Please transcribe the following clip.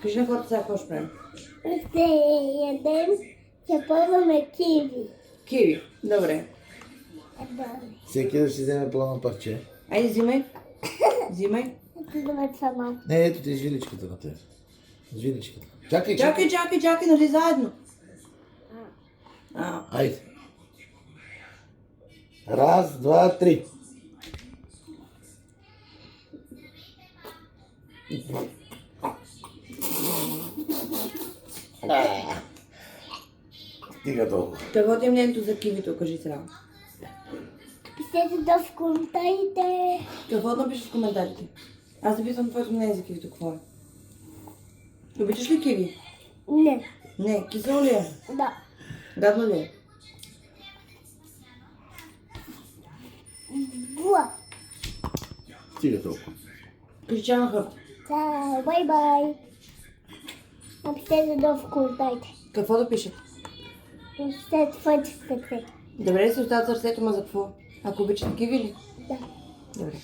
Кажи на хората сега какво ще правим. Ще ядем, ще пробваме киви. Киви. Добре. Да. Всеки да си вземе по едно парче. Айде, взимай. Взимай. Ето да сама. Не, ето ти жиличката на теб. Жиличката. Чакай, Чакай, нали заедно? Айде. Раз, два, три. Стига толкова. Какво ти е мнението за кивито, кажи сега. Пишете да в коментарите. Какво да напишеш в коментарите? Аз записвам твоето мнение за кивито, какво е? Обичаш ли киви? Не. Не, кисело ли е? Да. Гадно ли е? Буа. Стига толкова. Кажи чао на хората. Чао, бай-бай. Напишете да в коментарите. Какво да пишат? Напишете твоите сърце. Добре ли се остават сърцето, ма за какво? Ако обичате киви ли? Да. Добре.